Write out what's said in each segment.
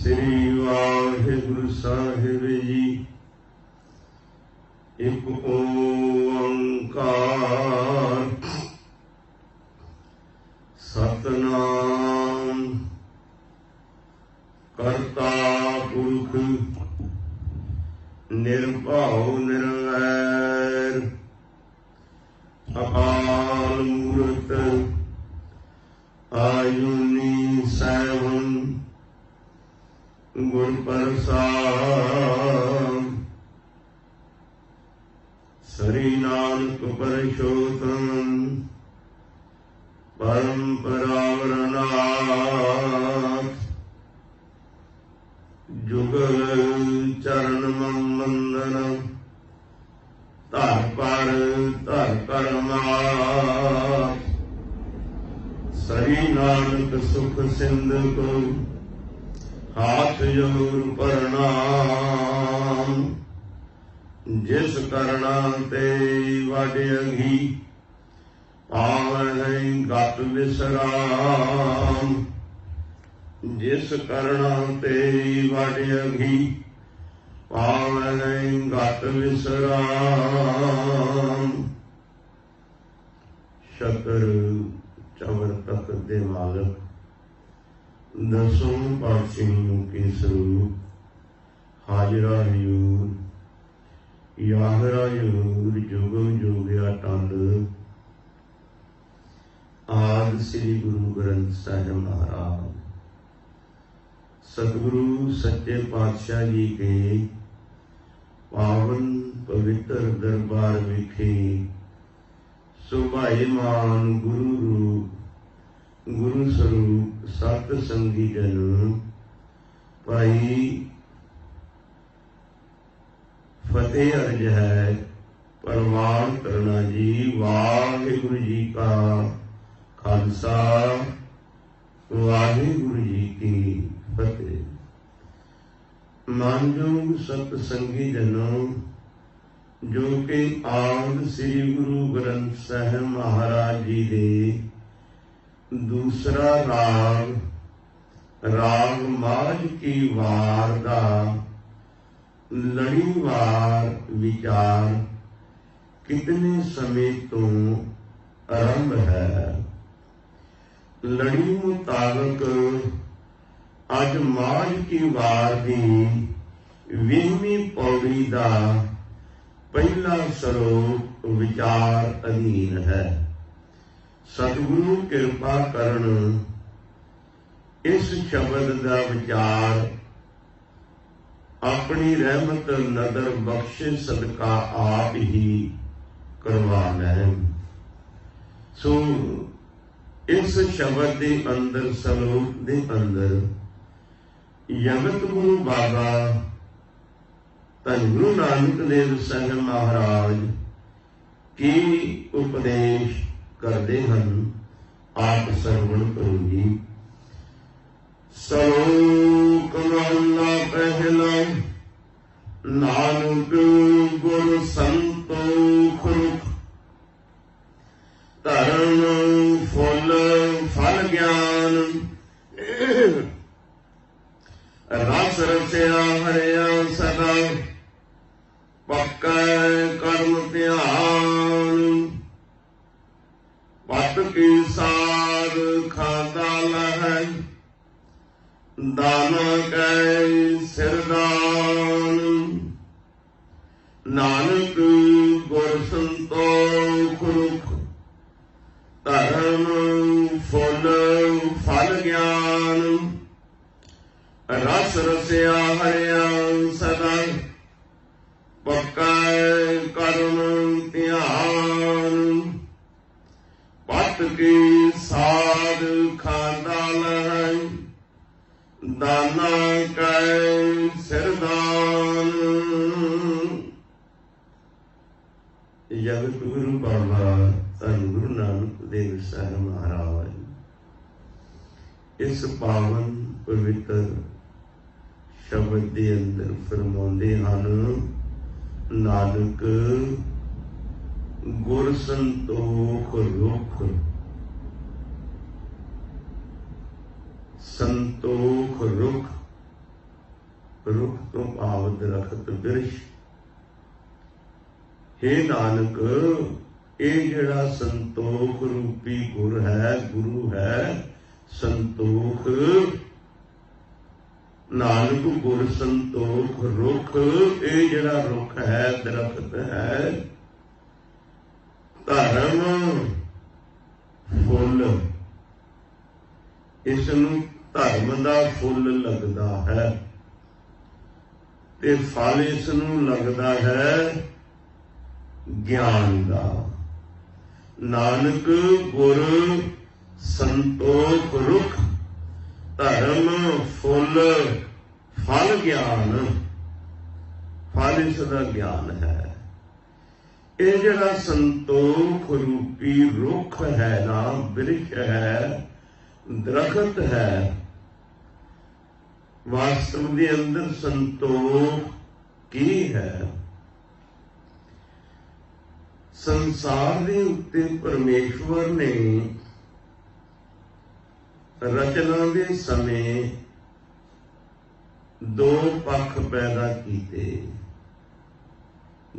श्री वाहिगुरु साहिब जी। एक ओंकार सतनाम करता पुरख निर्भव निर्वैर अकाल मूरत आयुनी सैवन गुर प्रसाद। श्री नानक परशोत्तम परम परावरनाथ जुगल चरण मंदन धर कर मात। श्री नानक सुख सिंध को हाथ जोर प्रणाम। जिस करना ते वाडियगी पावै गत विश्राम। जिस करना ते वाडियगी पावै गत विश्राम। शकर चवर तक दे मालक दसों पातशाहियों के स्वरूप हाजरा हजूर याहरा हजूर जुगो जोगिया टंड आदि श्री गुरु ग्रंथ साहिब महाराज सतगुरु सच्चे पातशाह जी के पावन पवित्र दरबार विखे सुभाईमान गुरु रूप गुरु स्वरूप सत संगी जन भाई फतेह अर्ज है प्रवान करना जी। वाहिगुरु जी का खालसा वाहिगुरु जी की फतेह। मानयोग सत संगी जनों जो कि आद श्री गुरु ग्रंथ साहिब महाराज जी दे दूसरा राग माज की वार दा लड़ीवार विचार कितने समय तो आरंभ है। लड़ी मुताबिक अज माज की वार की 20वीं पौड़ी का पहला श्लोक विचार अधीन है। सतगुरु कृपा करन इस शब्द का विचार अपनी रहमत नदर बख्शे सदका आप ही करवा लें। सो इस शब्द के अंदर श्लोक के अंदर जगत गुरु बाबा धन गुरु नानक देव साहिब महाराज की उपदेश करते हैं। आप श्रवण करो जी। श्लोक महला पहला। नानक गुर संतोख रुख धर्म फुल फल ज्ञान रस रसिया हरिया सदा पक्का कर्म ध्यान। पत की साध खाता लहै दाना कै सिरदान। नानक गुर संतोख रुख धर्म फुल फल ज्ञान रस रसिया हरिया सदा पक्का कर्म ध्यान। पत की साध खादा लहै दाना कै सिरदान। जगत गुरु बाबा धन गुरु नानक देव साहिब महाराज इस पावन पवित्र शब्द के अंदर फरमाते हैं। नानक गुर संतोख रुख संतोख रुख दरखत बिरछ। हे नानक, ये जिहड़ा संतोख रूपी गुर है, गुरु है, संतोख नानक गुर संतोख रुख, ये जिहड़ा रुख है, दरखत है, धर्म फुल, इसनूं धर्म दा फुल लगदा है ते फल इसनूं लगदा है ज्ञान दा। नानक गुर संतोख रुख, धर्म फुल, फल ज्ञान, फल इसदा ज्ञान है। ये जिहड़ा संतोख रूपी रुख है ना, बिरछ है, दरखत है, वास्तव के अंदर संतोख की है। संसार के उत्ते परमेश्वर ने रचना के समय दो पक्ष पैदा किए।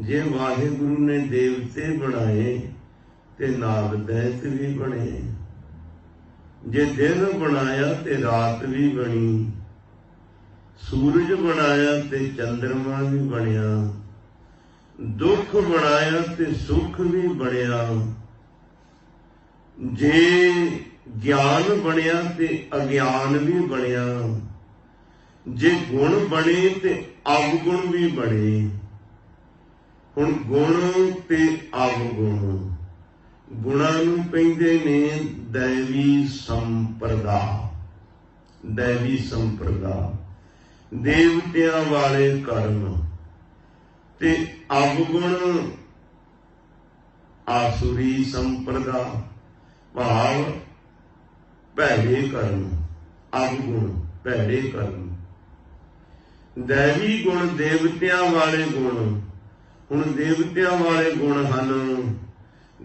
जे वाहिगुरु ने देवते बनाए ते नाग दैत भी बने, जे दिन बनाया ते रात भी बनी, सूरज बनाया ते चंद्रमा भी बनया, दुख बनाया ते सुख भी बनया, जे ज्ञान बनया ते अज्ञान भी बनया, जे गुण बने ते अवगुण भी बने। हुण गुण ते अवगुण, गुणां नूं कहंदे ने दैवी संप्रदा, दैवी संप्रदा, देवतियां वाले कर्म, ते अवगुण आसुरी संप्रदा, भाव भैड़े कर्म, अवगुण भैड़े कर्म। दैवी गुण देवतियां वाले गुण, हुण देवतियां वाले गुण हन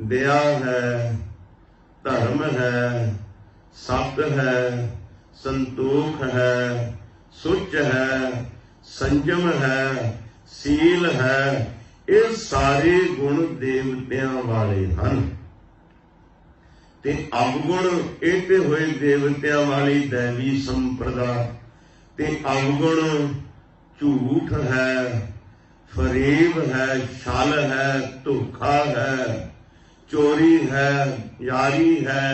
दया है, धर्म है, सत है, संतोख है, सुच है, संयम है, सील है। ये सारे गुण देवतियां वाले हन। ते अवगुण ये ते होए देवतियां वाली दैवी संप्रदा, ते अवगुण झूठ है, फरेब है, छल है, धोखा है, चोरी है, यारी है,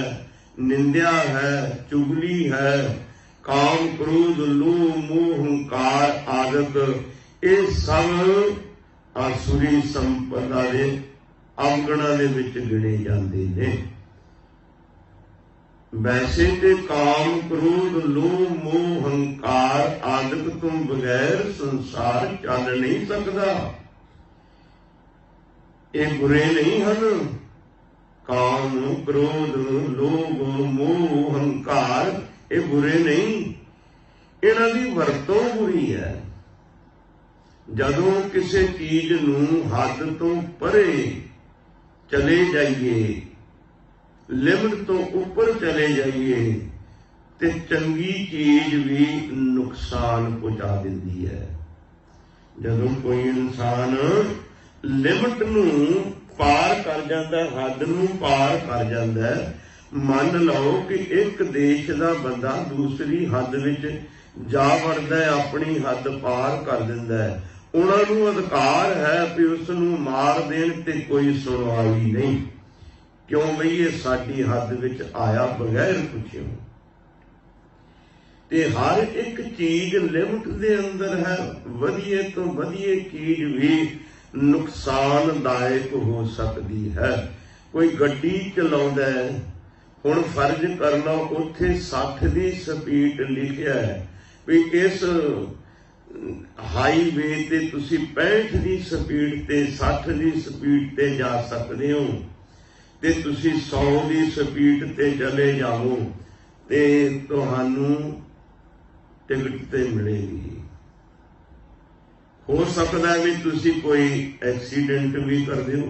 निंदा है, चुगली है, काम क्रोध लोभ मोह हंकार आदत, ये सब आसुरी संपदा दे अवगुणां दे विच गिणे जांदे ने। वैसे ते काम क्रोध लोभ मोह हंकार आदत तो बगैर संसार चल नहीं सकता। ये बुरे नहीं हन। काम क्रोध लोभ मोह हंकार ये बुरे नहीं, इन्हां दी वरतों बुरी है। जदों किसी चीज नूं हद तो परे चले जाइए, लिमिट तो ऊपर चले जाइए, ते चंगी चीज भी नुकसान पहुंचा दिंदी है। जदों कोई इंसान लिमिट नूं पार कर जाता, हद नूं पार कर जाता, मान लो कि एक देश का बंदा दूसरी हद विच जा वड़दा है, अपनी हद पार कर दिंदा है, उन्हां नूं अधिकार है कि उस नूं मार देण ते कोई सुनवाई नहीं। क्यों बई ये साडी हद विच आया बगैर पुछिओ। ते हर एक चीज लिमिट दे अंदर है। वधिए तो वधिए चीज भी नुकसानदायक हो सकती है। कोई गड्डी चलाउंदा है, हुण फर्ज कर लो उत्थे 60 की स्पीड लिखिया है भी इस हाईवे ते तुसी 65 की स्पीड ते 60 की स्पीड ते जा सकते हो, ते तुसी 100 की स्पीड ते चले जाओ ते तुहानू टिकट ते मिलेगी। हो सकता है भी तुसी कोई एक्सीडेंट भी कर दिओ।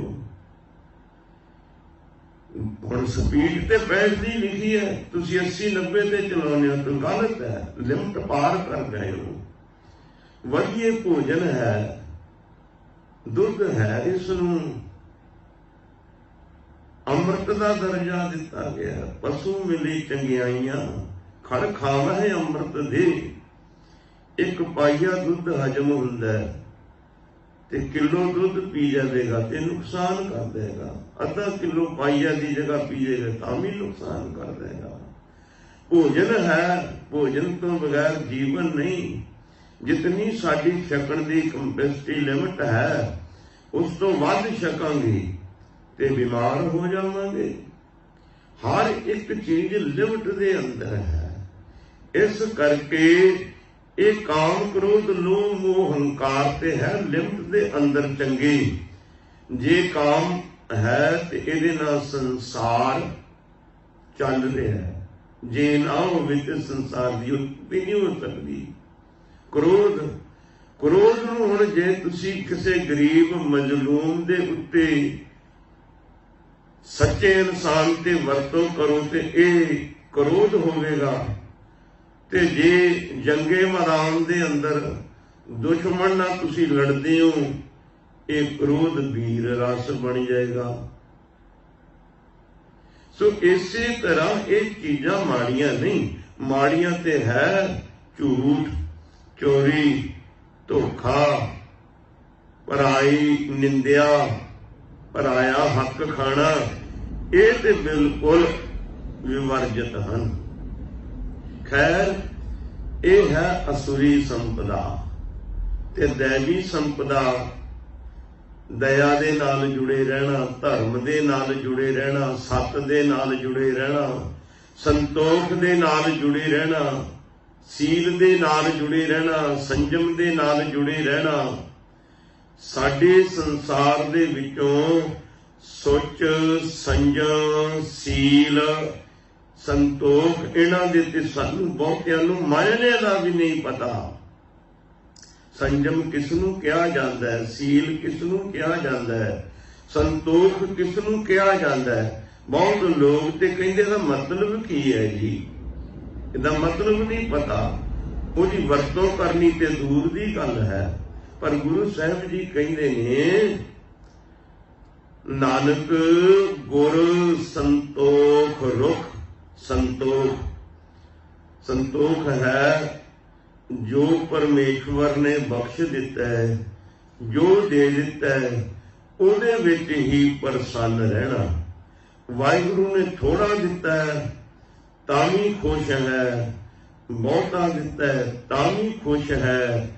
हुण स्पीड ते 65 की लिखी है, तुसी 80-90 ते चलाउने हो तो गलत है, लिमिट पार कर गए हो। ਵਧੀਆ ਭੋਜਨ ਹੈ, ਦੁੱਧ ਹੈ, ਇਸ ਨੂੰ ਅੰਮ੍ਰਿਤ ਦਾ ਦਰਜਾ ਦਿੱਤਾ ਗਿਆ। ਪਸ਼ੂ ਮਿਲੀ ਚੰਗਿਆਈਆਂ, ਖੜ ਖਾਵਹਿ ਅੰਮ੍ਰਿਤ ਦੇ। ਇੱਕ ਪਾਈਆ ਦੁੱਧ ਹਜਮ ਹੁੰਦਾ ਤੇ ਕਿਲੋ ਦੁੱਧ ਪੀ ਜਾਵੇਗਾ ਤੇ ਨੁਕਸਾਨ ਕਰ ਦੇਗਾ। ਅੱਧਾ ਕਿਲੋ ਪਾਈਆ ਦੀ ਜਗ੍ਹਾ ਪੀਏਗਾ ਤਾਂ ਵੀ ਨੁਕਸਾਨ ਕਰ ਦੇਗਾ। ਭੋਜਨ ਹੈ, ਭੋਜਨ ਤੋਂ ਬਗੈਰ ਜੀਵਨ ਨਹੀਂ। ਜਿਤਨੀ ਸਾਡੀ ਛਕਣ ਦੀ ਕੰਪੈਸਿਟੀ ਲਿਮਟ ਹੈ, ਉਸ ਤੋਂ ਵੱਧ ਛਕਾਂਗੇ ਤੇ ਬਿਮਾਰ ਹੋ ਜਾਵਾਂਗੇ। ਹਰ ਇੱਕ ਚੀਜ਼ ਲਿਮਟ ਦੇ ਅੰਦਰ ਹੈ। ਇਸ ਕਰਕੇ ਇਹ ਕਾਮ, ਕ੍ਰੋਧ, ਲੋਭ, ਮੋਹ, ਹੰਕਾਰ ਤੇ ਹੈ ਲਿਮਟ ਦੇ ਅੰਦਰ ਚੰਗੇ। ਜੇ ਕਾਮ ਹੈ ਤੇ ਇਹਦੇ ਨਾਲ ਸੰਸਾਰ ਚੱਲ ਰਿਹਾ ਹੈ। ਜੇ ਨਾ ਹੋਵੇ ਤੇ ਸੰਸਾਰ ਦੀ ਉਤਪਤੀ ਨਹੀਂ ਹੋ ਸਕਦੀ। ਕ੍ਰੋਧ ਨੂੰ ਹੁਣ ਜੇ ਤੁਸੀਂ ਕਿਸੇ ਗਰੀਬ ਮਜ਼ਲੂਮ ਦੇ ਉੱਤੇ, ਸੱਚੇ ਇਨਸਾਨ ਤੇ ਵਰਤੋਂ ਕਰੋ ਤੇ ਇਹ ਕ੍ਰੋਧ ਹੋਵੇਗਾ। ਤੇ ਜੇ ਜੰਗੇ ਮੈਦਾਨ ਦੇ ਅੰਦਰ ਦੁਸ਼ਮਣ ਨਾਲ ਤੁਸੀਂ ਲੜਦੇ ਹੋ, ਇਹ ਕ੍ਰੋਧ ਵੀਰ ਰਸ ਬਣ ਜਾਏਗਾ। ਸੋ ਇਸੇ ਤਰ੍ਹਾਂ ਇਹ ਚੀਜ਼ਾਂ ਮਾੜੀਆਂ ਨਹੀਂ। ਮਾੜੀਆਂ ਤੇ ਹੈ ਝੂਠ, ਚੋਰੀ, ਧੋਖਾ, ਪਰਾਈ ਨਿੰਦਿਆ, ਪਰਾਇਆ ਹੱਕ ਖਾਣਾ, ਇਹ ਤੇ ਬਿਲਕੁਲ ਵਿਵਰਜਿਤ ਹਨ। ਖੈਰ, ਇਹ ਹੈ ਅਸੁਰੀ ਸੰਪਦਾ ਤੇ ਦੈਵੀ ਸੰਪਦਾ। ਦਇਆ ਦੇ ਨਾਲ ਜੁੜੇ ਰਹਿਣਾ, ਧਰਮ ਦੇ ਨਾਲ ਜੁੜੇ ਰਹਿਣਾ, ਸੱਤ ਦੇ ਨਾਲ ਜੁੜੇ ਰਹਿਣਾ, ਸੰਤੋਖ ਦੇ ਨਾਲ ਜੁੜੇ ਰਹਿਣਾ, ਸੀਲ ਦੇ ਨਾਲ ਜੁੜੇ ਰਹਿਣਾ, ਸੰਜਮ ਦੇ ਨਾਲ ਜੁੜੇ ਰਹਿਣਾ। ਸਾਡੇ ਸੰਸਾਰ ਦੇ ਵਿੱਚੋਂ ਸੁੱਚ, ਸੰਜਮ, ਸੀਲ, ਸੰਤੋਖ, ਇਹਨਾਂ ਦੇ ਤੇ ਸਾਨੂੰ ਬਹੁਤਿਆਂ ਨੂੰ ਮਾਇਨੇ ਦਾ ਵੀ ਨਹੀਂ ਪਤਾ। ਸੰਜਮ ਕਿਸ ਨੂੰ ਕਿਹਾ ਜਾਂਦਾ ਹੈ, ਸੀਲ ਕਿਸ ਨੂੰ ਕਿਹਾ ਜਾਂਦਾ ਹੈ, ਸੰਤੋਖ ਕਿਸ ਨੂੰ ਕਿਹਾ ਜਾਂਦਾ ਹੈ। ਬਹੁਤ ਲੋਕ ਤੇ ਕਹਿੰਦੇ ਇਹਦਾ ਮਤਲਬ ਕੀ ਹੈ ਜੀ, ਇਹਦਾ ਮਤਲਬ ਨਹੀਂ ਪਤਾ। ਉਹਦੀ ਵਰਤੋਂ ਕਰਨੀ ਤੇ ਦੂਰ ਦੀ ਗੱਲ ਹੈ। ਪਰ ਗੁਰੂ ਸਾਹਿਬ ਜੀ ਕਹਿੰਦੇ ਨੇ, ਨਾਨਕ ਗੁਰ ਸੰਤੋਖ ਰੁਖ। ਸੰਤੋਖ ਹੈ ਜੋ ਪਰਮੇਸ਼ਵਰ ਨੇ ਬਖਸ਼ ਦਿੱਤਾ ਹੈ, ਜੋ ਦੇ ਦਿੱਤਾ ਹੈ, ਉਹਦੇ ਵਿੱਚ ਹੀ ਪ੍ਰਸੰਨ ਰਹਿਣਾ। ਵਾਹਿਗੁਰੂ ਨੇ ਥੋੜਾ ਦਿੱਤਾ ਹੈ ਤਾਂ ਵੀ ਖੁਸ਼ ਹੈ, ਬਹੁਤਾ ਦਿੱਤਾ ਹੈ ਤਾਂ ਵੀ ਖੁਸ਼ ਹੈ,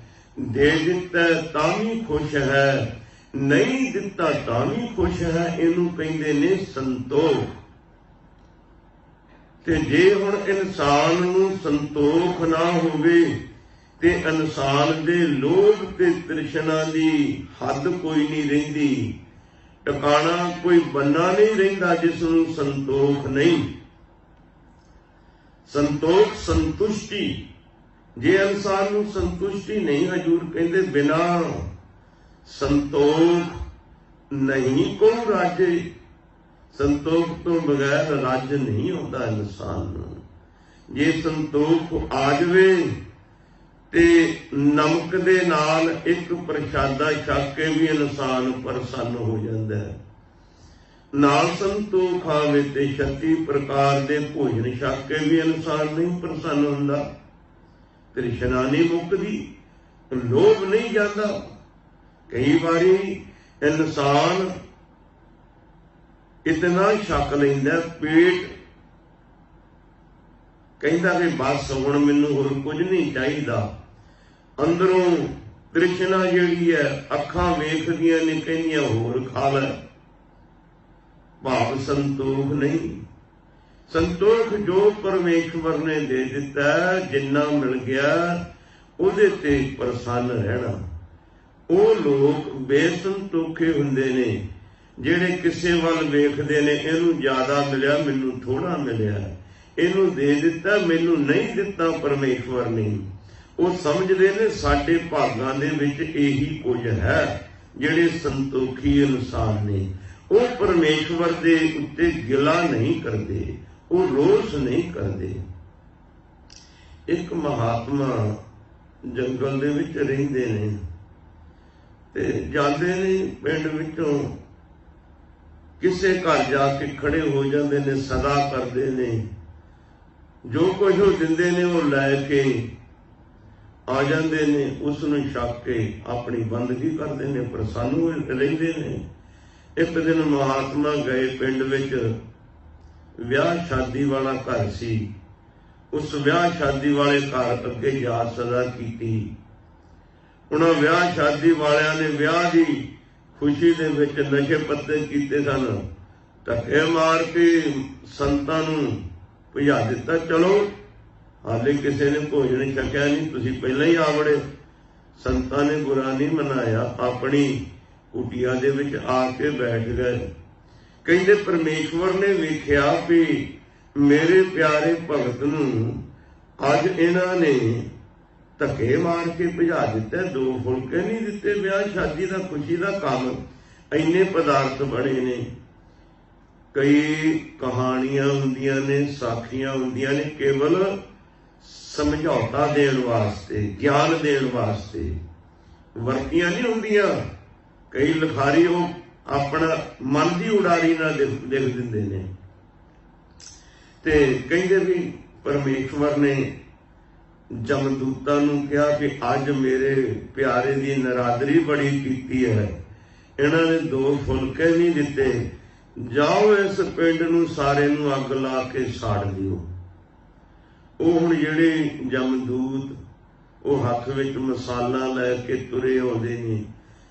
ਦੇ ਦਿੱਤਾ ਤਾਂ ਵੀ ਖੁਸ਼ ਹੈ, ਨਹੀਂ ਦਿੱਤਾ ਤਾਂ ਵੀ ਖੁਸ਼ ਹੈ। ਇਹਨੂੰ ਕਹਿੰਦੇ ਨੇ ਸੰਤੋਖ। ਤੇ ਜੇ ਹੁਣ ਇਨਸਾਨ ਨੂੰ ਸੰਤੋਖ ਨਾ ਹੋਵੇ ਤੇ ਇਨਸਾਨ ਦੇ ਲੋਭ ਤੇ ਤ੍ਰਿਸ਼ਨਾ ਦੀ ਹੱਦ ਕੋਈ ਨਹੀਂ ਰਹਿੰਦੀ, ਟਿਕਾਣਾ ਕੋਈ ਬੰਨਾ ਨਹੀਂ ਰਹਿੰਦਾ ਜਿਸ ਨੂੰ ਸੰਤੋਖ ਨਹੀਂ। ਸੰਤੋਖ ਸੰਤੁਸ਼ਟੀ। ਜੇ ਇਨਸਾਨ ਨੂੰ ਸੰਤੁਸ਼ਟੀ ਨਹੀਂ, ਹਜੂਰ ਕਹਿੰਦੇ ਬਿਨਾ ਸੰਤੋਖ ਨਹੀਂ ਕੋ ਰਾਜੇ। ਸੰਤੋਖ ਤੋਂ ਬਗੈਰ ਰਾਜ ਨਹੀਂ ਹੁੰਦਾ ਇਨਸਾਨ ਨੂੰ। ਜੇ ਸੰਤੋਖ ਆ ਜਾਵੇ ਤੇ ਨਮਕ ਦੇ ਨਾਲ ਇੱਕ ਪ੍ਰਸ਼ਾਦਾ ਛਕ ਕੇ ਵੀ ਇਨਸਾਨ ਪ੍ਰਸੰਨ ਹੋ ਜਾਂਦਾ ਹੈ। ਨਾਲ ਸੰਤੋਖ ਆਵੇ ਤੇ 36 ਪ੍ਰਕਾਰ ਦੇ ਭੋਜਨ ਛਕ ਕੇ ਵੀ ਇਨਸਾਨ ਨਹੀਂ ਪ੍ਰਸੰਨ ਹੁੰਦਾ। ਤ੍ਰਿਸ਼ਨਾ ਨਹੀਂ ਮੁੱਕਦੀ, ਲੋਭ ਨਹੀਂ ਜਾਂਦਾ। ਕਈ ਵਾਰੀ ਇਨਸਾਨ ਇਤਨਾ ਛਕ ਲੈਂਦਾ, ਪੇਟ ਕਹਿੰਦਾ ਕਿ ਬਸ ਹੁਣ ਮੈਨੂੰ ਹੋਰ ਕੁਝ ਨਹੀਂ ਚਾਹੀਦਾ। ਅੰਦਰੋਂ ਤ੍ਰਿਸ਼ਨਾ ਜਿਹੜੀ ਹੈ, ਅੱਖਾਂ ਵੇਖਦੀਆਂ ਨੇ, ਕਹਿੰਦੀਆਂ ਹੋਰ ਖਾ ਲੈ। ਭਾਵ ਸੰਤੋਖ ਨਹੀਂ। ਸੰਤੋਖ ਜੋ ਪਰਮੇਸ਼ਵਰ ਨੇ ਦੇ ਦਿੱਤਾ, ਜਿੰਨਾ ਮਿਲ ਗਿਆ ਉਹਦੇ ਤੇ ਪ੍ਰਸੰਨ ਰਹਿਣਾ। ਉਹ ਲੋਕ ਬੇਸੰਤੋਖੇ ਹੁੰਦੇ ਨੇ ਜਿਹੜੇ ਕਿਸੇ ਵੱਲ ਵੇਖਦੇ ਨੇ, ਇਹਨੂੰ ਜ਼ਿਆਦਾ ਮਿਲਿਆ ਮੈਨੂੰ ਥੋੜਾ ਮਿਲਿਆ, ਇਹਨੂੰ ਦੇ ਦਿੱਤਾ ਮੈਨੂੰ ਨਹੀਂ ਦਿੱਤਾ ਪਰਮੇਸ਼ਵਰ ਨੇ। ਉਹ ਸਮਝਦੇ ਨੇ ਸਾਡੇ ਭਾਗਾਂ ਦੇ ਵਿੱਚ ਇਹੀ ਕੁਝ ਹੈ। ਜਿਹੜੇ ਸੰਤੋਖੀ ਇਨਸਾਨ ਨੇ ਉਹ ਪਰਮੇਸ਼ਵਰ ਦੇ ਉੱਤੇ ਗਿਲਾ ਨਹੀਂ ਕਰਦੇ, ਉਹ ਰੋਸ ਨਹੀਂ ਕਰਦੇ। ਇੱਕ ਮਹਾਤਮਾ जंगल दे विच रहिंदे ने ते जांदे ने पिंड विचों किसे घर जाके खड़े हो जाते ने, सदा करते ने, जो कुछ वो दिंदे ने वो लैके आ जाते ने, उसनूं छक के अपनी बंदगी करते ने, पर सानू रहिंदे ने। एक दिन महात्मा गए पिंड विच, विआह शादी वाला घर सी, उस विआह शादी वाले घर अगे याद सदा की। उन्हां विआह शादी वालियां ने विआह की खुशी दे विच नशे पत्ते कीते सन, धक्के मार के संतां नूं भजा दिता। चलो हाले किसी ने भोजन छकिया नहीं, तुसीं पहलां ही आ वड़े। संतां ने बुरा नहीं मनाया, अपनी कुटिया दे विच आके बैठ गए। कहते परमेश्वर ने वेख्या भी मेरे प्यारे भगत नूं अज इन्हां ने धक्के मार के भजा दिता, दो फुलके नहीं दिते। विआह शादी का खुशी का काम, इन्ने पदार्थ बने ने। कई कहानियां हुंदियां ने, साखियां हुंदियां ने, केवल समझौता देण वास्ते, ज्ञान देण वास्ते वरतियां नहीं हुंदियां। कई लिखारी वो अपना मन की उडारी ना लिख दिंदे ने। ते कहंदे भी परमेश्वर ने जमदूतां नूं कहा कि अज मेरे प्यारे की नरादरी बड़ी कीती है, इन्हां ने दो फुलके नहीं दिते, जाओ इस पिंड नूं सारे नूं अग ला के साड़ दिओ। वो हुण जिहड़े जमदूत वो हथ विच मसाला लैके तुरे आउंदे ने,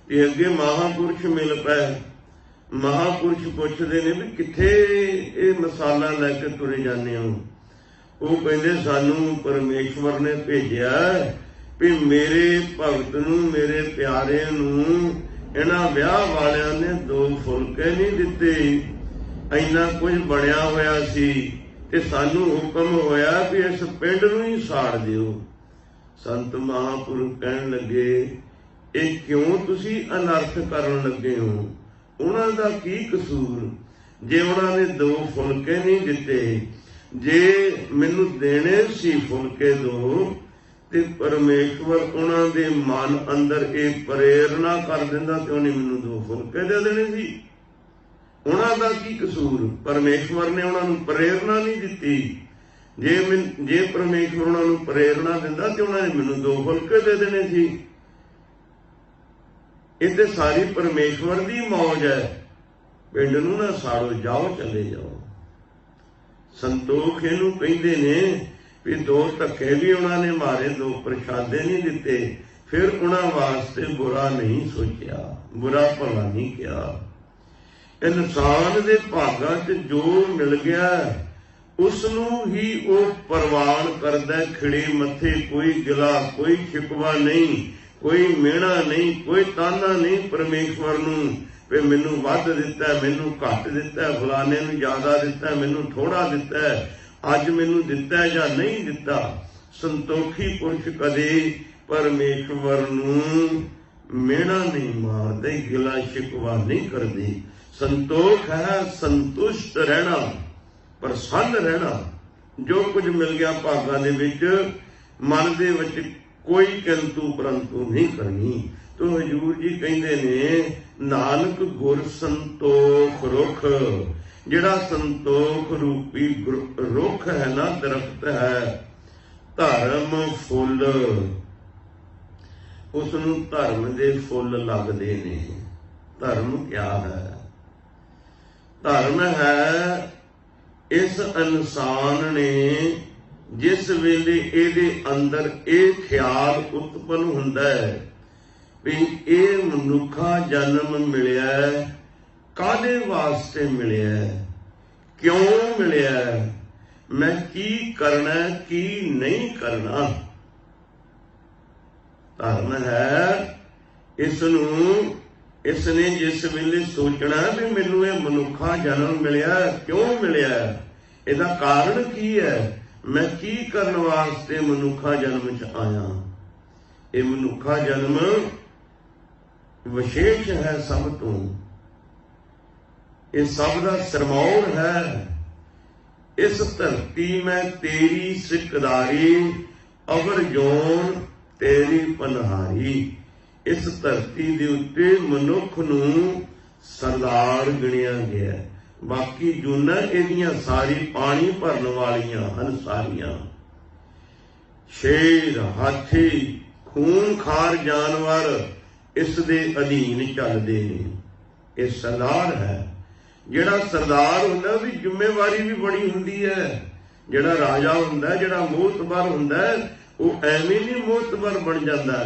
ते अगे महापुरुष मिल पए। महापुरुष पुछदे ने भी किथे ये मसाला लैके तुरे जाने हो? वो कहते सानू परमेश्वर ने भेजा भी मेरे भगत नूं, मेरे प्यारे नूं इन्हां विआह वालियां ने दो फुलके नहीं दिते, इन्ना कुछ बनया होया सी ते सानू हुक्म होया भी इस पिंड नूं ही साड़ दिओ। संत महापुरुष कहण लगे ये क्यों तुसी अनर्थ करन लगे हो? उन्हां दा की कसूर? जे उन्हां ने दो फुलके नहीं दिते, जे मैनू देने सी फुलके दो, ते परमेश्वर उन्हां दे मन अंदर एक प्रेरणा कर दिंदा ते उन्हें मैनू दो फुलके दे देने सी। उन्हां दा की कसूर? परमेश्वर ने उन्हां नूं प्रेरणा नहीं दिती। जे परमेश्वर उन्हां नूं प्रेरणा दिंदा ते उन्हां ने मैनू दो फुलके दे देने सी। ये ते सारी परमेश्वर दी मौज है। पिंड नूं ना साड़ो, जाओ चले जाओ। संतोख इहनूं कहंदे ने भी दो धक्के भी उन्होंने मारे, दो प्रशादे नहीं दिते, फिर उन्होंने वास्ते बुरा नहीं सोचा, बुरा भला नहीं किया। इंसान दे भागां च जो मिल गया उसनूं ही वो प्रवान करदा, खिड़े मथे, कोई गिला, कोई शिकवा नहीं, कोई मेहना नहीं, कोई ताना नहीं परमेश्वर नूं भी मैनू वध दिता, मैनू घट दिता, फलाने नूं ज्यादा दिता, मैनू थोड़ा दिता, अज मैनू दिता या नहीं दिता। संतोखी पुरुष कदे परमेश्वर नूं मेहना नहीं मारदे, गिला शिकवा नहीं करदे। संतोख है संतुष्ट रहना, प्रसन्न रहना। जो कुछ मिल गया भागां दे विच, मन दे विच कोई किंतु परंतु नहीं करनी। तो हजूर जी कहंदे ने नानक गुर संतोख रुख, जिहड़ा संतोख रूपी रुख है ना, दरख्त है, धर्म फुल, उसनूं धर्म दे फुल लगदे ने। धर्म क्या है? धर्म है इस इंसान ने जिस वेले इहदे अंदर ये ख्याल उत्पन्न हुंदा है भी ये मनुखा जन्म मिलिया, काहदे वास्ते मिलिया, क्यों मिलिया, मैं की करना की नहीं करना। धर्म है इसने जिस वेले सोचना भी मैनू ये मनुखा जन्म मिलिया, क्यों मिलिया, इहदा कारण की है, मैं की करन वास्ते मनुखा जन्म च आया। ये मनुखा जन्म विशेष है सब तो, ये सब दा सरमौर है। इस धरती में तेरी सिकदारी अवर जौन तेरी पनहारी। इस धरती दे उत्ते मनुख नूं सरदार गिणिया गया। बाकी जूना इहदियां सारी पानी भरन वालियां हन सारियां। शेर, हाथी, खून खार जानवर इस दे अधीन चलदे ने। ये सरदार है। जिहड़ा सरदार हुंदा उहदी जिम्मेवारी भी बड़ी हुंदी है। जिहड़ा राजा हुंदा, जिहड़ा मोहतबर हुंदा, वो एवें नहीं मोहतबर बन जाता,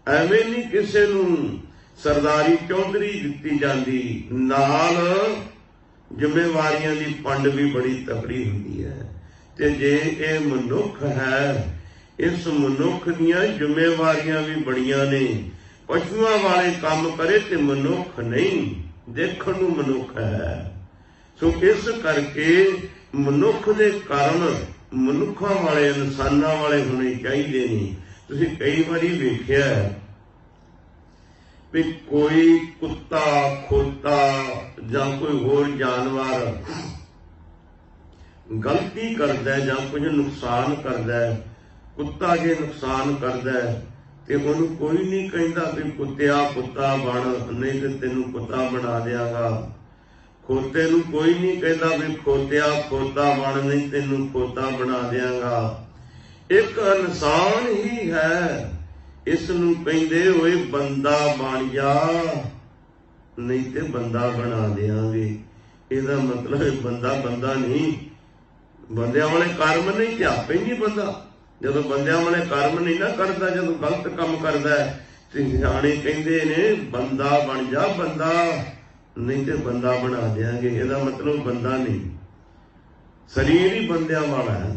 एवें नहीं किसी नूं सरदारी चौधरी दिती जाती। नाल जिम्मेवारियां दी पंड भी बड़ी तकड़ी हुंदी है। ते जे ये मनुख है, इस मनुख दीयां जिम्मेवारियां भी बड़ियां ने। पशुआं वाले काम करे ते मनुख नहीं, देखण नूं मनुख है। सो इस करके मनुख दे कर्म मनुखां वाले, इंसानां वाले होने चाहिए ने। तुसीं कई वारी वेखिआ भी कोई कुत्ता, खोता जां कोई होर जानवर गलती करदा जां कुछ नुकसान करदा, कुत्ता जे नुकसान करदा ते उहनूं कोई नहीं कहंदा भी कुत्तिया कुत्ता बण, नहीं ते तैनूं कुत्ता बना दिआंगा। खोते नूं कोई नहीं कहता भी खोतिया खोता बण, नहीं तैनूं खोता बना दिआंगा। एक इंसान ही है, इस नूं कहंदे होए बंदा बन जा, नहीं ते बंदा बना देंगे। इहदा मतलब बंदा बंदा नहीं, बंदियां वाले कर्म नहीं ते आपे नहीं बंदा। जदों बंदियां वाले कर्म नहीं ना करदा, जदों गलत काम करदा ते सियाणे कहंदे ने बंदा बन जा, बंदा नहीं ते बंदा बना देंगे। इहदा मतलब बंदा नहीं, शरीर ही बंदियां वाला है।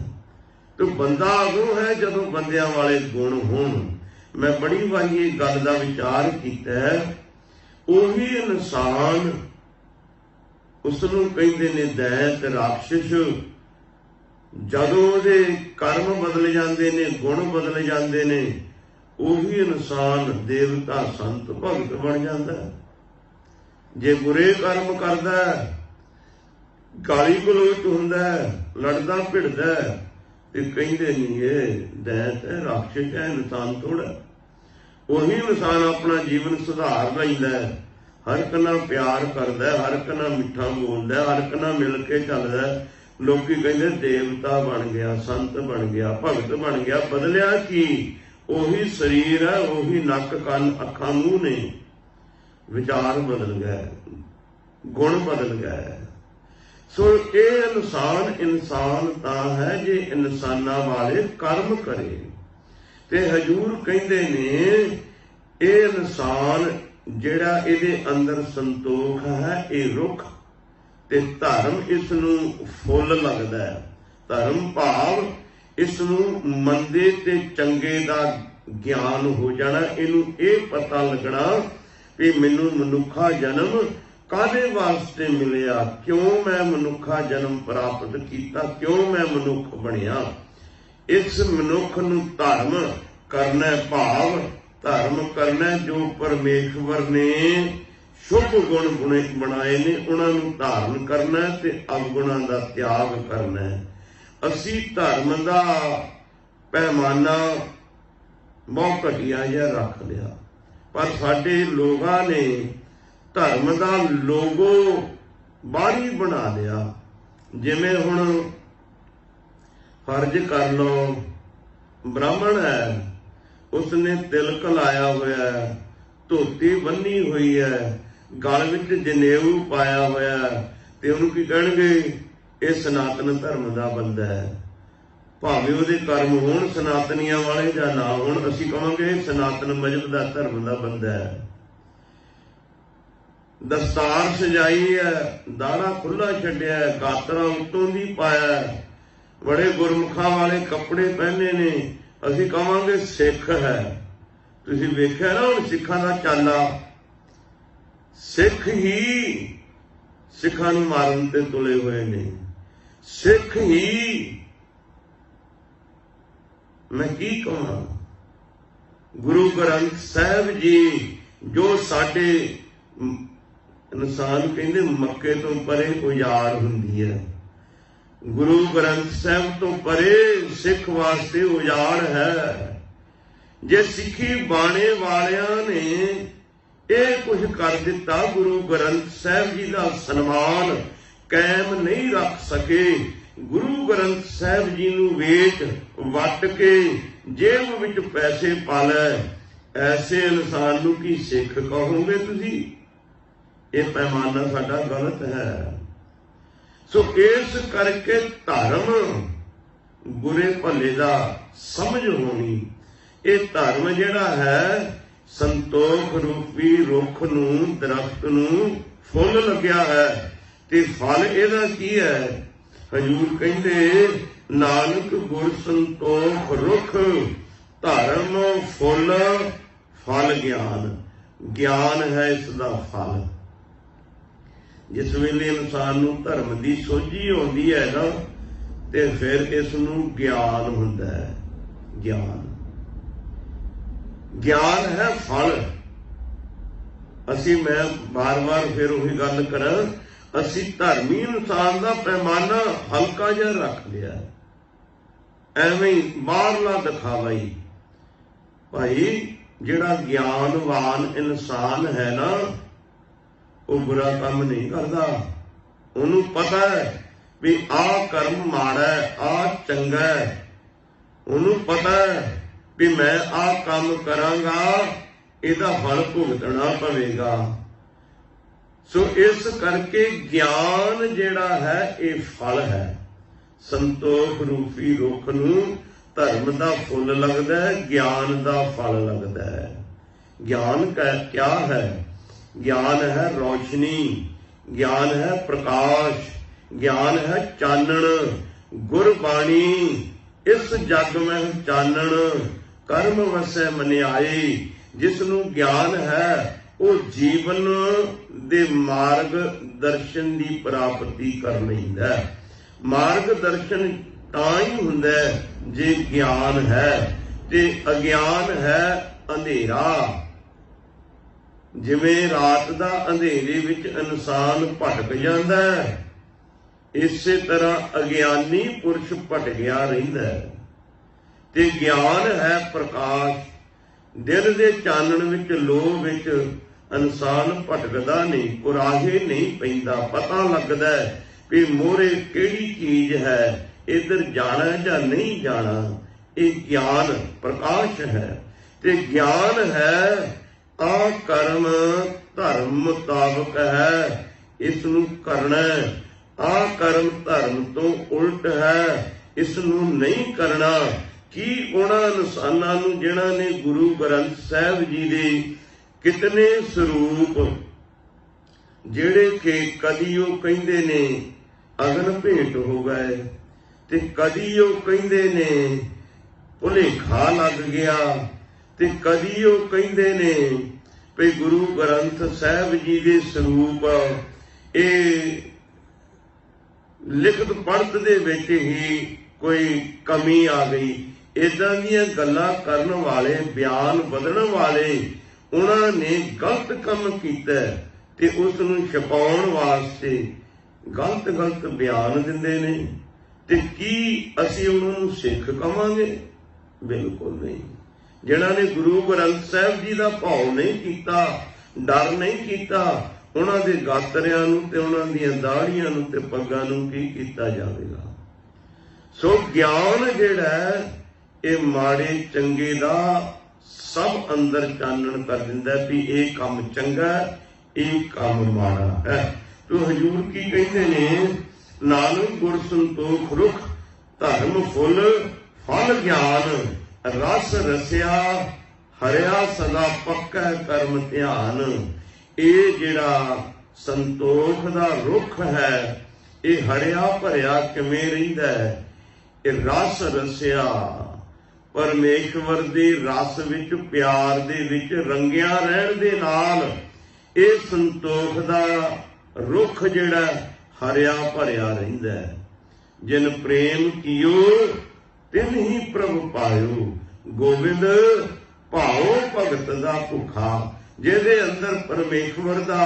तो बंदा अगों है जदों बंदियां वाले गुण होण। मैं बड़ी वारी इस गल का विचार किया है। उही इंसान उसनूं कहंदे ने दैत राक्षस। जदों उहदे कर्म बदल जाते ने, गुण बदल जाते ने, उही इंसान देवता संत भगत बन जाता है। जे बुरे कर्म करदा, गाली गलोच हुंदा, लड़दा भिड़दा ते कहंदे नहीं ये दैत है, राक्षस है, इंसान थोड़ा। उही इंसान अपना जीवन सुधार लैंदा, हर एक नाल प्यार करदा, हर एक नाल मिठा बोलदा, हर एक नाल मिल के चलदा। लोकी कहंदे देवता बन गया, संत बन गया, भगत बन गया। बदलिया की? उही शरीर है, उही नक कन अखां मूँह ने। विचार बदल गए, गुण बदल गए। सो ये इंसान इंसान तां है जे इंसानां वाले कर्म करे। ते हजूर कहंदे ने ये इंसान जिहड़ा इहदे अंदर संतोख है, ये रुख ते धर्म इस नूं फुल लगदा है। धर्म भाव इस नूं मंदे ते चंगे दा ज्ञान हो जाना। इनूं ये पता लगना भी मैनूं मनुखा जन्म काहदे वास्ते मिलिया, क्यों मैं मनुखा जन्म प्राप्त किया, क्यों मैं मनुख बनिया। इस मनुख नूं धर्म करना, भाव धर्म करना जो परमेश्वर ने शुभ गुण बनाए ने, उन्होंने धारण करना ते अवगुणां दा त्याग करना। असी धर्म दा पैमाना बहुत घटिया जिहा रख लिया, पर साडे लोगां ने धर्म दा लोगो बाहरी बना लिया। जिवें हुण फर्ज कर लो, ब्राह्मण है, उसने तिलक लाया होया है, धोती बन्नी हुई है, गल विच जनेऊ पाया होया, ते उहनूं की कहणगे ये सनातन धर्म दा बंदा है। भावें उहदे कर्म होण सनातनियां वाले जां ना होण, असीं कहांगे सनातन मजहब दा धर्म दा बंदा है। दस्तार सजाई है, दाड़ा खुला छड्डिया है, गातरा उत्तों दी पाया, बड़े गुरमुखां वाले कपड़े पहने ने, असीं कहांगे सिख है। तुसीं वेखिआ ना हुण सिखां दा चाला, सिख ही सिखां नूं मारन ते तुले होए ने, सिख ही। मैं की कहां, गुरु ग्रंथ साहिब जी जो साडे इंसान कहंदे मक्के तो परे उजाड़ हुंदी है, गुरु ग्रंथ साहिब तो परे सिख वास्ते उजाड़ है। जे सिखी बाणे वालियां ने ਇਹ ਕੁਝ ਕਰ ਦਿੱਤਾ, ਗੁਰੂ ਗ੍ਰੰਥ ਸਾਹਿਬ ਜੀ ਦਾ ਸਨਮਾਨ ਕਾਇਮ ਨਹੀਂ ਰੱਖ ਸਕੇ। ਗੁਰੂ ਗ੍ਰੰਥ ਸਾਹਿਬ ਜੀ ਨੂੰ ਵੇਚ ਵੱਟ ਕੇ ਜੇਬ ਵਿੱਚ ਪੈਸੇ ਪਾ ਲੈ, ਐਸੇ ਇਨਸਾਨ ਨੂੰ ਕੀ ਸਿੱਖ ਕਹੋਗੇ ਤੁਸੀਂ? ਇਹ ਪੈਮਾਨਾ ਸਾਡਾ ਗਲਤ ਹੈ। ਸੋ ਇਸ ਕਰਕੇ ਧਰਮ ਬੁਰੇ ਭਲੇ ਦਾ ਸਮਝ ਹੋਣੀ। ਇਹ ਧਰਮ ਜਿਹੜਾ ਹੈ ਸੰਤੋਖ ਰੂਪੀ ਰੁੱਖ ਨੂੰ, ਦਰਖਤ ਨੂੰ ਫੁੱਲ ਲੱਗਿਆ ਹੈ, ਤੇ ਫਲ ਇਹਦਾ ਕੀ ਹੈ? ਹਜ਼ੂਰ ਕਹਿੰਦੇ ਨਾਨਕ ਗੁਰ ਸੰਤੋਖ ਰੁੱਖ, ਧਰਮ ਫੁੱਲ ਫਲ ਗਿਆਨ। ਗਿਆਨ ਹੈ ਇਸ ਦਾ ਫਲ। ਜਿਸ ਵੇਲੇ ਇਨਸਾਨ ਨੂੰ ਧਰਮ ਦੀ ਸੋਝੀ ਆਉਂਦੀ ਹੈ ਨਾ, ਤੇ ਫਿਰ ਇਸ ਨੂੰ ਗਿਆਨ ਹੁੰਦਾ ਹੈ। ਗਿਆਨ ਹੈ ਫਲ। ਮੈਂ ਬਾਰ-ਬਾਰ ਫਿਰ ਉਹੀ ਗੱਲ ਕਰਾਂ, ਅਸੀਂ ਧਰਮੀ ਇਨਸਾਨ ਦਾ ਪੈਮਾਨਾ ਹਲਕਾ ਜਿਹਾ ਰੱਖ ਲਿਆ, ਐਵੇਂ ਹੀ ਬਾਹਰਲਾ ਦਿਖਾਵਾ ਹੀ। ਭਾਈ ਜਿਹੜਾ ਗਿਆਨਵਾਨ ਇਨਸਾਨ ਹੈ ਨਾ, ਉਹ ਬੁਰਾ ਕੰਮ ਨਹੀਂ ਕਰਦਾ। ਉਹਨੂੰ ਪਤਾ ਹੈ ਵੀ ਆਹ ਕਰਮ ਮਾੜਾ ਹੈ, ਆਹ ਚੰਗਾ ਹੈ। ਉਹਨੂੰ ਪਤਾ ਹੈ ਵੀ ਮੈਂ ਆਹ ਕੰਮ ਕਰਾਂਗਾ, ਇਹਦਾ ਫਲ ਭੁਗਤਣਾ ਪਵੇਗਾ। ਸੋ ਇਸ ਕਰਕੇ ਗਿਆਨ ਜਿਹੜਾ ਹੈ ਇਹ ਫਲ ਹੈ। ਸੰਤੋਖ ਰੂਪੀ ਰੁੱਖ ਨੂੰ ਧਰਮ ਦਾ ਫੁੱਲ ਲੱਗਦਾ ਹੈ, ਗਿਆਨ ਦਾ ਫਲ ਲੱਗਦਾ ਹੈ। ਗਿਆਨ ਕਿਆ ਹੈ? ਗਿਆਨ ਹੈ ਰੌਸ਼ਨੀ, ਗਿਆਨ ਹੈ ਪ੍ਰਕਾਸ਼, ਗਿਆਨ ਹੈ ਚਾਨਣ। ਗੁਰਬਾਣੀ ਇਸ ਜਗ ਮਹਿ ਚਾਨਣ, ਕਰਮ ਵਸੈ ਮਨਿਆਈ। ਜਿਸ ਨੂੰ ਗਿਆਨ ਹੈ ਉਹ ਜੀਵਨ ਦੇ ਮਾਰਗ ਦਰਸ਼ਨ ਦੀ ਪ੍ਰਾਪਤੀ ਕਰ ਲੈਂਦਾ। ਮਾਰਗ ਦਰਸ਼ਨ ਤਾਂ ਹੀ ਹੁੰਦਾ ਜੇ ਗਿਆਨ ਹੈ, ਤੇ ਅਗਿਆਨ ਹੈ ਅੰਧੇਰਾ। ਜਿਵੇਂ ਰਾਤ ਦਾ ਅੰਧੇਰੇ ਵਿੱਚ ਇਨਸਾਨ ਭਟਕ ਜਾਂਦਾ ਹੈ, ਇਸੇ ਤਰ੍ਹਾਂ ਅਗਿਆਨੀ ਪੁਰਸ਼ ਭਟਕਿਆ ਰਹਿੰਦਾ ਹੈ। ਤੇ ਗਿਆਨ ਹੈ ਪ੍ਰਕਾਸ਼। ਦਿਲ ਦੇ ਚਾਨਣ ਵਿੱਚ, ਲੋਹ ਵਿੱਚ ਇਨਸਾਨ ਭਟਕਦਾ ਨਹੀਂ, ਕੁਰਾਹੇ ਨਹੀਂ ਪੈਂਦਾ। ਪਤਾ ਲੱਗਦਾ ਹੈ ਵੀ ਮੋਹਰੇ ਕਿਹੜੀ ਚੀਜ਼ ਹੈ, ਇੱਧਰ ਜਾਣਾ ਜਾਂ ਨਹੀਂ ਜਾਣਾ। ਇਹ ਗਿਆਨ ਪ੍ਰਕਾਸ਼ ਹੈ। ਤੇ ਗਿਆਨ ਹੈ ਆ ਕਰਮ ਧਰਮ ਮੁਤਾਬਕ ਹੈ, ਇਸ ਨੂੰ ਕਰਨਾ। ਆ ਕਰਮ ਧਰਮ ਤੋਂ ਉਲਟ ਹੈ, ਇਸ ਨੂੰ ਨਹੀਂ ਕਰਨਾ। ਕੀ ਉਹਨਾਂ ਇਨਸਾਨਾਂ ਨੂੰ ਜਿਨ੍ਹਾਂ ਨੇ ਗੁਰੂ ਗ੍ਰੰਥ ਸਾਹਿਬ ਜੀ ਦੇ ਕਿਤਨੇ ਸਰੂਪ, ਜਿਹੜੇ ਕਿ ਕਦੀ ਉਹ ਕਹਿੰਦੇ ਨੇ ਅਗਨ ਭੇਟ ਹੋ ਗਏ, ਤੇ ਕਦੀ ਉਹ ਕਹਿੰਦੇ ਨੇ ਭੁਲੇਖਾ ਲੱਗ ਗਿਆ, ਤੇ ਕਦੀ ਉਹ ਕਹਿੰਦੇ ਨੇ ਵੀ ਗੁਰੂ ਗ੍ਰੰਥ ਸਾਹਿਬ ਜੀ ਦੇ ਸਰੂਪ ਇਹ ਲਿਖਤ ਪੜ੍ਹਤ ਦੇ ਵਿੱਚ ਹੀ ਕੋਈ ਕਮੀ ਆ ਗਈ। ਏਦਾਂ ਦੀਆਂ ਗੱਲਾਂ ਕਰਨ ਵਾਲੇ, ਬਿਆਨ ਬਦਲਣ ਵਾਲੇ, ਉਹਨਾਂ ਨੇ ਗਲਤ ਕੰਮ ਕੀਤਾ ਤੇ ਉਸ ਨੂੰ ਛਪਾਉਣ ਵਾਸਤੇ ਗਲਤ ਬਿਆਨ ਦਿੰਦੇ ਨੇ। ਤੇ ਕੀ ਅਸੀਂ ਉਹਨਾਂ ਨੂੰ ਸਿੱਖ ਕਵਾਂਗੇ? ਬਿਲਕੁਲ ਨਹੀਂ। ਜਿਨ੍ਹਾਂ ਨੇ ਗੁਰੂ ਗ੍ਰੰਥ ਸਾਹਿਬ ਜੀ ਦਾ ਭਾਵ ਨਹੀਂ ਕੀਤਾ, ਡਰ ਨਹੀਂ ਕੀਤਾ, ਉਹਨਾਂ ਦੇ ਗਾਤਰਿਆਂ ਨੂੰ ਤੇ ਉਹਨਾਂ ਦੀਆਂ ਦਾੜੀਆਂ ਨੂੰ ਤੇ ਪੱਗਾਂ ਨੂੰ ਕੀ ਕੀਤਾ ਜਾਵੇਗਾ? ਸੋ ਗਿਆਨ ਜਿਹੜਾ ਇਹ ਮਾੜੇ ਚੰਗੇ ਦਾ ਸਭ ਅੰਦਰ ਚਾਨਣ ਕਰ ਦਿੰਦਾ ਵੀ ਇਹ ਕੰਮ ਚੰਗਾ, ਇਹ ਕੰਮ ਮਾੜਾ ਹੈ। ਤੋ ਹਜ਼ੂਰ ਕੀ ਕਹਿੰਦੇ ਨੇ? ਨਾਨਕ ਗੁਰ ਸੰਤੋਖ ਰੁੱਖ, ਧਰਮ ਫੁੱਲ ਫਲ ਗਿਆਨ। ਰਸ ਰਸਿਆ ਹਰਿਆ ਸਦਾ ਪੱਕਾ ਕਰਮ ਧਿਆਨ। ਇਹ ਜਿਹੜਾ ਸੰਤੋਖ ਦਾ ਰੁੱਖ ਹੈ, ਇਹ ਹਰਿਆ ਭਰਿਆ ਕਿਵੇਂ ਰਹਿੰਦਾ ਹੈ? ਇਹ ਰਸ ਰਸਿਆ, ਪਰਮੇਸ਼ਵਰ ਦੇ ਰਸ ਵਿੱਚ, ਪਿਆਰ ਦੇ ਵਿੱਚ ਰੰਗਿਆ ਰਹਿਣ ਦੇ ਨਾਲ ਇਹ ਸੰਤੋਖ ਦਾ ਰੁੱਖ ਜਿਹੜਾ ਹਰਿਆ ਭਰਿਆ ਰਹਿੰਦਾ ਹੈ। ਜਿਨ ਪ੍ਰੇਮ ਕੀਓ ਤਿਨ ਹੀ ਪ੍ਰਭ ਪਾਇਓ। ਗੋਬਿੰਦ ਭਾਉ ਭਗਤ ਦਾ ਭੁੱਖਾ। ਜਿਹਦੇ ਅੰਦਰ ਪਰਮੇਸ਼ਵਰ ਦਾ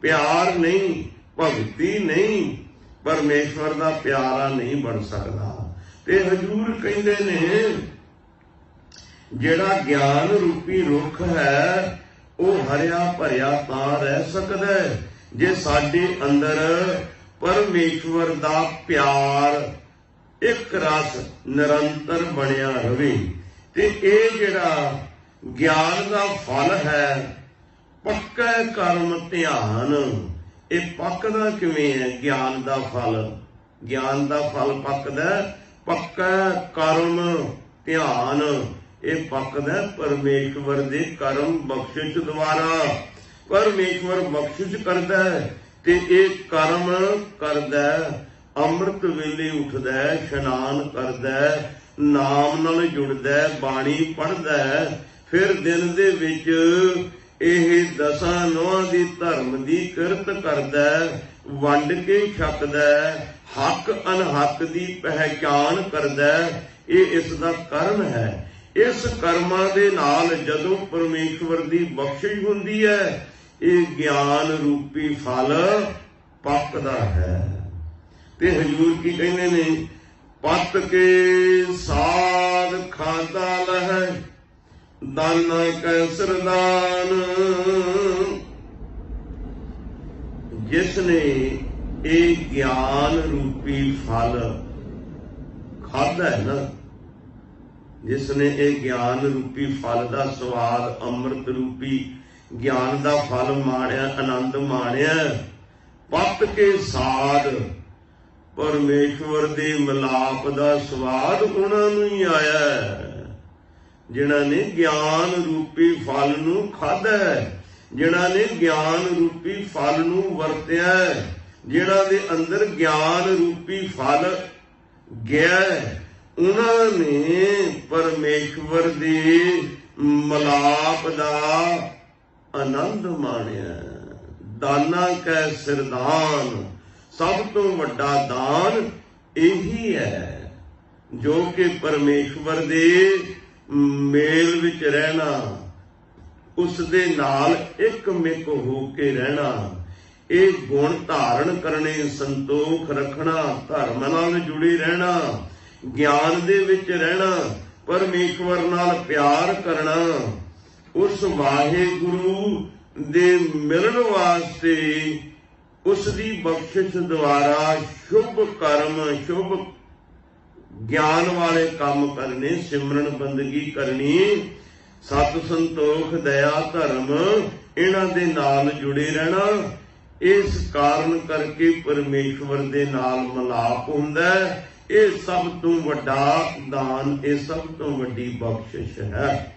ਪਿਆਰ ਨਹੀਂ, ਭਗਤੀ ਨਹੀਂ, ਪਰਮੇਸ਼ਵਰ ਦਾ ਪਿਆਰਾ ਨਹੀਂ ਬਣ ਸਕਦਾ। ਤੇ ਹਜ਼ੂਰ ਕਹਿੰਦੇ ਨੇ ਜਿਹੜਾ ਗਿਆਨ ਰੂਪੀ ਰੁੱਖ ਹੈ ਉਹ ਹਰਿਆ ਭਰਿਆ ਤਾਂ ਰਹਿ ਸਕਦਾ ਹੈ ਜੇ ਸਾਡੇ ਅੰਦਰ ਪਰਮੇਸ਼ਵਰ ਦਾ ਪਿਆਰ ਇੱਕ ਰਸ ਨਿਰੰਤਰ ਬਣਿਆ ਰਵੇ। ਤੇ ਇਹ ਜਿਹੜਾ ਗਿਆਨ ਦਾ ਫਲ ਹੈ ਪੱਕਾ ਕਰਮ ਧਿਆਨ, ਇਹ ਪੱਕਦਾ ਕਿਵੇਂ ਹੈ? ਗਿਆਨ ਦਾ ਫਲ ਪੱਕਦਾ ਪੱਕਾ ਕਰਮ ਧਿਆਨ, ਇਹ ਪੱਕਦਾ ਪਰਮੇਸ਼ਵਰ ਦੇ ਕਰਮ ਬਖਸ਼ਿਸ਼ ਦੁਆਰਾ। ਪਰਮੇਸ਼ਵਰ ਬਖਸ਼ਿਸ਼ ਕਰਦਾ ਤੇ ਇਹ ਕਰਮ ਕਰਦਾ, ਅੰਮ੍ਰਿਤ ਵੇਲੇ ਉੱਠਦਾ, ਇਸ਼ਨਾਨ ਕਰਦਾ, ਨਾਮ ਨਾਲ ਜੁੜਦਾ, ਬਾਣੀ ਪੜ੍ਹਦਾ, ਫਿਰ ਦਿਨ ਦੇ ਵਿੱਚ ਇਹ ਦਸਾਂ ਨੋਹਾਂ ਦੀ ਧਰਮ ਦੀ ਕਿਰਤ ਕਰਦਾ, ਵੰਡ ਕੇ ਛਕਦਾ, ਹੱਕ ਅਨਹੱਕ ਦੀ ਪਹਿਚਾਨ ਕਰਦਾ। ਇਹ ਇਸ ਦਾ ਕਰਮ ਹੈ। ਇਸ ਕਰਮਾਂ ਦੇ ਨਾਲ ਜਦੋਂ ਪਰਮੇਸ਼ਵਰ ਦੀ ਬਖਸ਼ਿਸ਼ ਹੁੰਦੀ ਹੈ ਇਹ ਗਿਆਨ ਰੂਪੀ ਫਲ ਪੱਕਦਾ ਹੈ। ਤੇ ਹਜ਼ੂਰ ਕੀ ਕਹਿੰਦੇ ਨੇ? ਪੱਤ ਕੇ ਸਾਧ ਖਾਦਾ ਲਹੈ ਦਾਨਾ ਕੈ ਸਰਦਾਨ। ਜਿਸ ਨੇ ਇਹ ਗਿਆਨ ਰੂਪੀ ਫਲ ਖਾਦਾ ਹੈ ਨਾ, ਜਿਸ ਨੇ ਇਹ ਗਿਆਨ ਰੂਪੀ ਫਲ ਦਾ ਸਵਾਦ, ਅੰਮ੍ਰਿਤ ਰੂਪੀ ਗਿਆਨ ਦਾ ਫਲ ਮਾਣਿਆ, ਆਨੰਦ ਮਾਣਿਆ, ਪੱਤ ਕੇ ਸਾਧ, ਪਰਮੇਸ਼ਵਰ ਦੇ ਮਿਲਾਪ ਦਾ ਸਵਾਦ ਉਹਨਾਂ ਨੂੰ ਹੀ ਆਇਆ ਜਿਨ੍ਹਾਂ ਨੇ ਗਿਆਨ ਰੂਪੀ ਫਲ ਨੂੰ ਖਾਧਾ, ਜਿਨ੍ਹਾਂ ਨੇ ਗਿਆਨ ਰੂਪੀ ਫਲ ਨੂੰ ਵਰਤਿਆ, ਜਿਨ੍ਹਾਂ ਦੇ ਅੰਦਰ ਗਿਆਨ ਰੂਪੀ ਫਲ ਗਿਆ, ਉਹਨਾਂ ਨੇ ਪਰਮੇਸ਼ਵਰ ਦੇ ਮਿਲਾਪ ਦਾ ਆਨੰਦ ਮਾਣਿਆ। ਦਾਨਾ ਕੈ ਸਿਰਦਾਨ, ਸਭ ਤੋਂ ਵੱਡਾ ਦਾਨ ਇਹੀ ਹੈ ਜੋ ਕਿ ਪਰਮੇਸ਼ਵਰ ਦੇ ਮੇਲ ਵਿੱਚ ਰਹਿਣਾ, ਉਸ ਦੇ ਨਾਲ ਇੱਕ ਮਿਕ ਹੋ ਕੇ ਰਹਿਣਾ, ਇਹ ਗੁਣ ਧਾਰਨ ਕਰਨੇ, ਸੰਤੋਖ ਰੱਖਣਾ, ਧਰਮ ਨਾਲ ਜੁੜੇ ਰਹਿਣਾ, ਗਿਆਨ ਦੇ ਵਿੱਚ ਰਹਿਣਾ, ਪਰਮੇਸ਼ਵਰ ਨਾਲ ਪਿਆਰ ਕਰਨਾ, ਉਸ ਵਾਹਿਗੁਰੂ ਦੇ ਮਿਲਣ ਵਾਸਤੇ ਉਸ ਦੀ ਬਖਸ਼ਿਸ਼ ਦੁਆਰਾ ਸ਼ੁਭ ਕਰਮ, ਸ਼ੁਭ ਗਿਆਨ ਵਾਲੇ ਕੰਮ ਕਰਨੇ, ਸਿਮਰਨ ਬੰਦਗੀ ਕਰਨੀ, ਸਤ ਸੰਤੋਖ ਦਇਆ ਧਰਮ ਇਹਨਾਂ ਦੇ ਨਾਲ ਜੁੜੇ ਰਹਿਣਾ। ਇਸ ਕਾਰਨ ਕਰਕੇ ਪਰਮੇਸ਼ਵਰ ਦੇ ਨਾਲ ਮਿਲਾਪ ਹੁੰਦਾ। ਇਹ ਸਭ ਤੋਂ ਵੱਡਾ ਦਾਨ, ਇਹ ਸਭ ਤੋਂ ਵੱਡੀ ਬਖਸ਼ਿਸ਼ ਹੈ।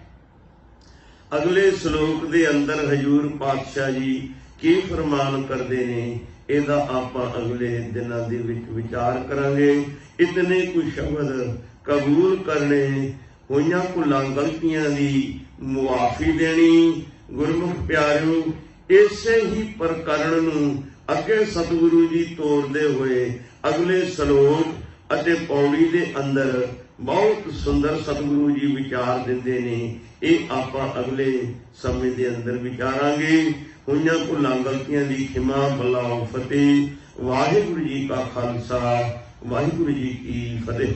ਅਗਲੇ ਸ਼ਲੋਕ ਦੇ ਅੰਦਰ ਹਜ਼ੂਰ ਪਾਤਸ਼ਾਹ ਜੀ ਕੀ ਫਰਮਾਨ ਕਰਦੇ ਨੇ, ਇਹਦਾ ਆਪਾਂ ਅਗਲੇ ਦਿਨਾਂ ਦੇ ਵਿੱਚ ਵਿਚਾਰ ਕਰਾਂਗੇ। ਇਤਨੇ ਕੁ ਸ਼ਬਦ ਕਬੂਲ ਕਰਨੇ, ਹੋਈਆਂ ਭੁੱਲਾਂ ਗਲਤੀਆਂ ਦੀ ਮੁਆਫੀ ਦੇਣੀ। ਗੁਰਮੁਖ ਪਿਆਰਿਓ, ਇਸੇ ਹੀ ਪ੍ਰਕਰਣ ਨੂੰ ਅੱਗੇ ਸਤਿਗੁਰੂ ਜੀ ਤੋਰਦੇ ਹੋਏ ਅਗਲੇ ਸ਼ਲੋਕ ਅਤੇ ਪੌੜੀ ਦੇ ਅੰਦਰ ਬਹੁਤ ਸੁੰਦਰ ਸਤਿਗੁਰੂ ਜੀ ਵਿਚਾਰ ਦਿੰਦੇ ਨੇ। ਇਹ ਆਪਾਂ ਅਗਲੇ ਸਮੇਂ ਦੇ ਅੰਦਰ ਵਿਚਾਰਾਂਗੇ। ਹੋਈਆਂ ਭੁੱਲਾਂ ਗਲਤੀਆਂ ਦੀ ਖਿਮਾ ਬਲਾਓ ਫਤਿਹ। ਵਾਹਿਗੁਰੂ ਜੀ ਕਾ ਖਾਲਸਾ, ਵਾਹਿਗੁਰੂ ਜੀ ਕੀ ਫਤਿਹ।